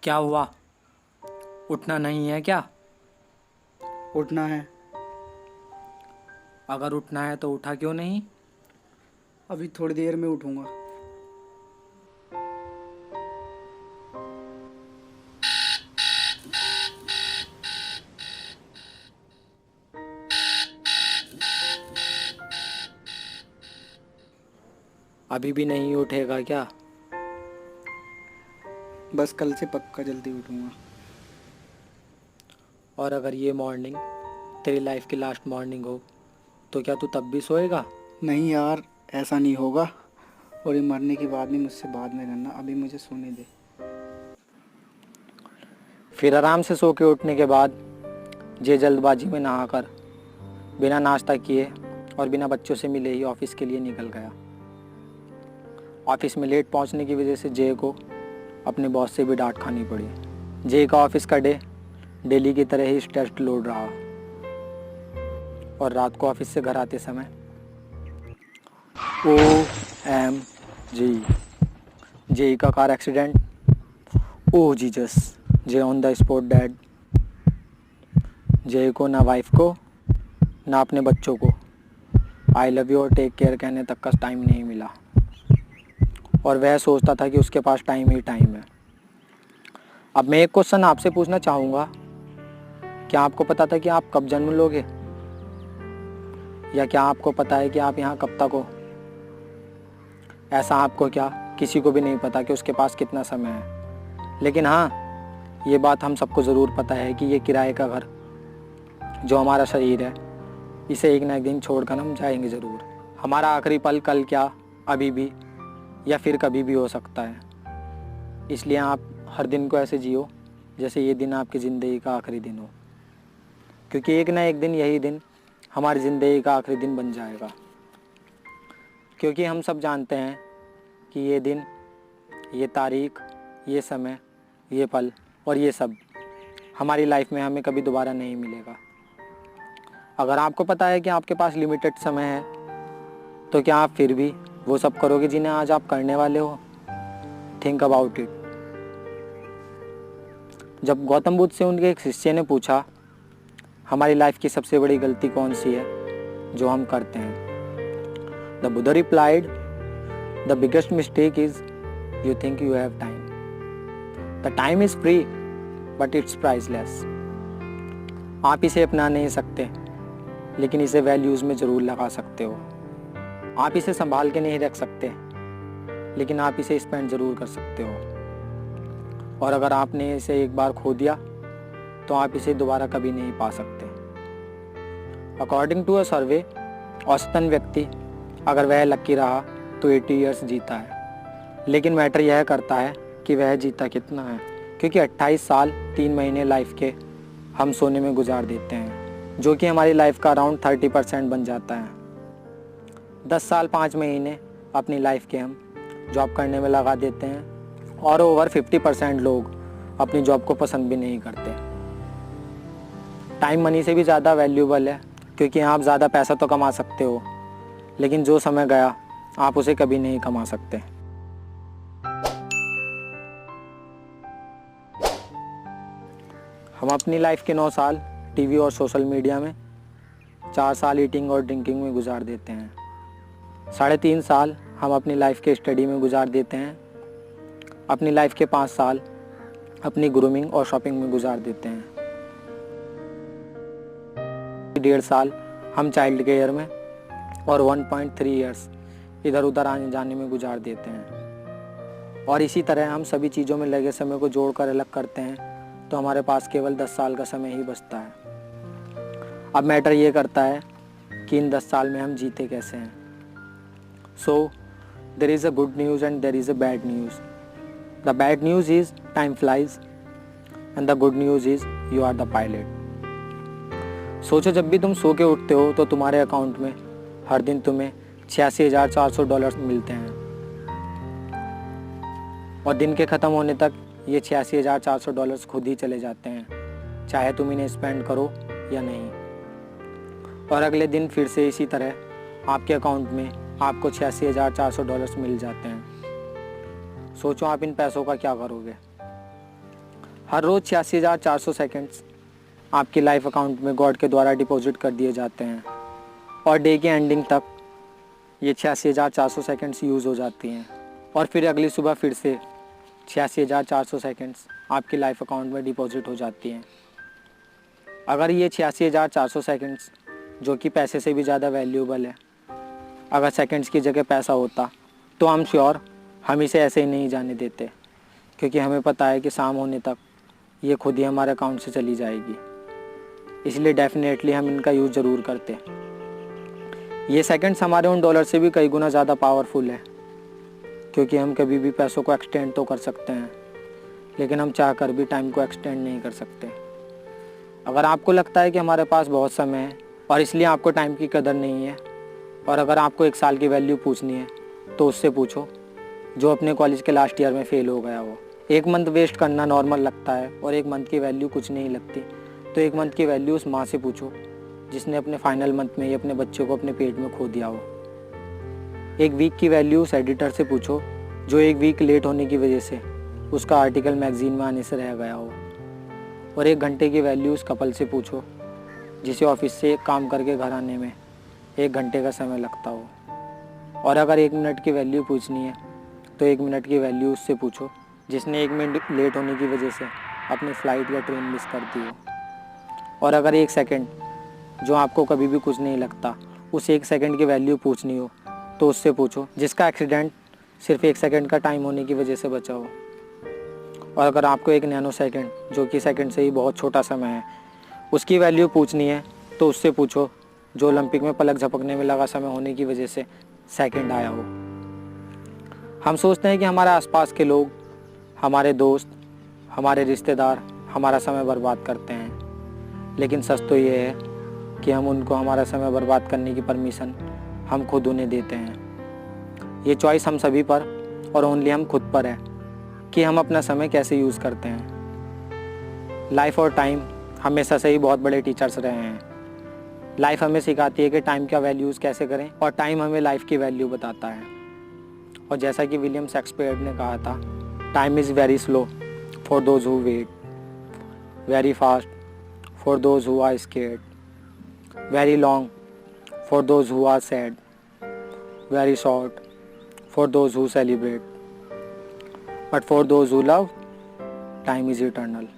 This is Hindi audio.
क्या हुआ? उठना नहीं है क्या? उठना है। अगर उठना है तो उठा क्यों नहीं? अभी थोड़ी देर में उठूंगा। अभी भी नहीं उठेगा क्या? बस कल से पक्का जल्दी उठूंगा। और अगर ये मॉर्निंग तेरी लाइफ की लास्ट मॉर्निंग हो तो क्या तू तब भी सोएगा? नहीं यार, ऐसा नहीं होगा। और ये मरने की बात नहीं, मुझसे बाद में करना, अभी मुझे सोने दे। फिर आराम से सो के उठने के बाद जे जल्दबाजी में नहाकर बिना नाश्ता किए और बिना बच्चों से मिले ही ऑफिस के लिए निकल गया। ऑफिस में लेट पहुंचने की वजह से जय को अपने बॉस से भी डांट खानी पड़ी। जय का ऑफिस का डे डेली की तरह ही स्ट्रेस्ड लोड रहा और रात को ऑफिस से घर आते समय OMG, जय का कार एक्सीडेंट। ओ जीसस, जय ऑन द स्पॉट डेड। जय को ना वाइफ को ना अपने बच्चों को आई लव यू और टेक केयर कहने तक का टाइम नहीं मिला और वह सोचता था कि उसके पास टाइम ही टाइम है। अब मैं एक क्वेश्चन आपसे पूछना चाहूँगा, क्या आपको पता था कि आप कब जन्म लोगे? या क्या आपको पता है कि आप यहाँ कब तक हो? ऐसा आपको क्या, किसी को भी नहीं पता कि उसके पास कितना समय है। लेकिन हाँ, ये बात हम सबको ज़रूर पता है कि ये किराए का घर जो हमारा शरीर है, इसे एक ना एक दिन छोड़कर हम जाएंगे ज़रूर। हमारा आखिरी पल कल क्या, अभी भी या फिर कभी भी हो सकता है। इसलिए आप हर दिन को ऐसे जियो जैसे ये दिन आपकी ज़िंदगी का आखिरी दिन हो, क्योंकि एक ना एक दिन यही दिन हमारी ज़िंदगी का आखिरी दिन बन जाएगा। क्योंकि हम सब जानते हैं कि ये दिन, ये तारीख, ये समय, ये पल और ये सब हमारी लाइफ में हमें कभी दोबारा नहीं मिलेगा। अगर आपको पता है कि आपके पास लिमिटेड समय है तो क्या आप फिर भी वो सब करोगे जिन्हें आज आप करने वाले हो? Think about it. जब गौतम बुद्ध से उनके एक शिष्य ने पूछा हमारी लाइफ की सबसे बड़ी गलती कौन सी है जो हम करते हैं, the Buddha replied, the biggest mistake is you think you have time. The time is free but it's priceless. आप इसे अपना नहीं सकते लेकिन इसे वैल्यूज़ में ज़रूर लगा सकते हो। आप इसे संभाल के नहीं रख सकते लेकिन आप इसे स्पेंड ज़रूर कर सकते हो। और अगर आपने इसे एक बार खो दिया तो आप इसे दोबारा कभी नहीं पा सकते। अकॉर्डिंग टू अ सर्वे, औसतन व्यक्ति अगर वह लकी रहा तो 80 ईयर्स जीता है। लेकिन मैटर यह करता है कि वह जीता कितना है, क्योंकि 28 साल 3 महीने लाइफ के हम सोने में गुजार देते हैं, जो कि हमारी लाइफ का अराउंड 30% बन जाता है। 10 साल 5 महीने अपनी लाइफ के हम जॉब करने में लगा देते हैं और ओवर 50% लोग अपनी जॉब को पसंद भी नहीं करते। टाइम मनी से भी ज़्यादा वैल्यूबल है, क्योंकि आप ज़्यादा पैसा तो कमा सकते हो लेकिन जो समय गया आप उसे कभी नहीं कमा सकते। हम अपनी लाइफ के 9 साल टीवी और सोशल मीडिया में, 4 साल ईटिंग और ड्रिंकिंग में गुजार देते हैं, 3.5 साल हम अपनी लाइफ के स्टडी में गुजार देते हैं, अपनी लाइफ के 5 साल अपनी ग्रूमिंग और शॉपिंग में गुजार देते हैं, 1.5 साल हम चाइल्ड केयर में और 1.3 ईयर्स इधर उधर आने जाने में गुजार देते हैं। और इसी तरह हम सभी चीज़ों में लगे समय को जोड़कर अलग करते हैं तो हमारे पास केवल 10 साल का समय ही बचता है। अब मैटर ये करता है कि इन 10 साल में हम जीते कैसे हैं। So there is a good news and there is a bad news. The bad news is time flies and the good news is you are the pilot. सोचो, जब भी तुम सो के उठते हो तो तुम्हारे अकाउंट में हर दिन तुम्हें $86,400 मिलते हैं और दिन के ख़त्म होने तक ये $86,400 खुद ही चले जाते हैं, चाहे तुम इन्हें स्पेंड करो या नहीं। और अगले दिन फिर से इसी तरह आपके अकाउंट में आपको $86,400 मिल जाते हैं। सोचो आप इन पैसों का क्या करोगे। हर रोज़ 86,400 सेकेंड्स आपकी लाइफ अकाउंट में गॉड के द्वारा डिपॉजिट कर दिए जाते हैं और डे के एंडिंग तक ये 86,400 सेकेंड्स यूज़ हो जाती हैं और फिर अगली सुबह फिर से 86,400 सेकेंड्स आपकी लाइफ अकाउंट में डिपॉजिट हो जाती हैं। अगर ये 86,400 सेकेंड्स, जो कि पैसे से भी ज़्यादा वैल्यूएबल है, अगर सेकेंड्स की जगह पैसा होता तो हम श्योर हम इसे ऐसे ही नहीं जाने देते, क्योंकि हमें पता है कि शाम होने तक ये खुद ही हमारे अकाउंट से चली जाएगी। इसलिए डेफिनेटली हम इनका यूज़ ज़रूर करते। ये सेकंड्स हमारे उन डॉलर से भी कई गुना ज़्यादा पावरफुल है, क्योंकि हम कभी भी पैसों को एक्सटेंड तो कर सकते हैं, लेकिन हम चाह कर भी टाइम को एक्सटेंड नहीं कर सकते। अगर आपको लगता है कि हमारे पास बहुत समय है और इसलिए आपको टाइम की कदर नहीं है, और अगर आपको 1 साल की वैल्यू पूछनी है तो उससे पूछो जो अपने कॉलेज के लास्ट ईयर में फ़ेल हो गया हो। 1 मंथ वेस्ट करना नॉर्मल लगता है और 1 मंथ की वैल्यू कुछ नहीं लगती, तो 1 मंथ की वैल्यू उस माँ से पूछो जिसने अपने फाइनल मंथ में ही अपने बच्चे को अपने पेट में खो दिया हो। 1 वीक की वैल्यू उस एडिटर से पूछो जो 1 वीक लेट होने की वजह से उसका आर्टिकल मैगजीन में आने से रह गया हो। और 1 घंटे की वैल्यू उस कपल से पूछो जिसे ऑफिस से काम करके घर आने में 1 घंटे का समय लगता हो। और अगर 1 मिनट की वैल्यू पूछनी है तो 1 मिनट की वैल्यू उससे पूछो जिसने 1 मिनट लेट होने की वजह से अपनी फ़्लाइट या ट्रेन मिस कर दी हो। और अगर 1 सेकंड, जो आपको कभी भी कुछ नहीं लगता, उस 1 सेकंड की वैल्यू पूछनी हो तो उससे पूछो जिसका एक्सीडेंट सिर्फ 1 सेकंड का टाइम होने की वजह से बचा हो। और अगर आपको 1 नैनो सेकंड, जो कि सेकंड से ही बहुत छोटा समय है, उसकी वैल्यू पूछनी है तो उससे पूछो जो ओलंपिक में पलक झपकने में लगा समय होने की वजह से सेकंड आया हो। हम सोचते हैं कि हमारे आसपास के लोग, हमारे दोस्त, हमारे रिश्तेदार हमारा समय बर्बाद करते हैं, लेकिन सच तो ये है कि हम उनको हमारा समय बर्बाद करने की परमिशन हम खुद उन्हें देते हैं। ये चॉइस हम सभी पर और ओनली हम खुद पर है कि हम अपना समय कैसे यूज़ करते हैं। लाइफ और टाइम हमेशा से ही बहुत बड़े टीचर्स रहे हैं। लाइफ हमें सिखाती है कि टाइम का वैल्यूज़ कैसे करें और टाइम हमें लाइफ की वैल्यू बताता है। और जैसा कि विलियम शेक्सपियर ने कहा था, time is very slow for those who wait, very fast for those who are scared, very long for those who are sad, very short for those who celebrate, but for those who love, time is eternal.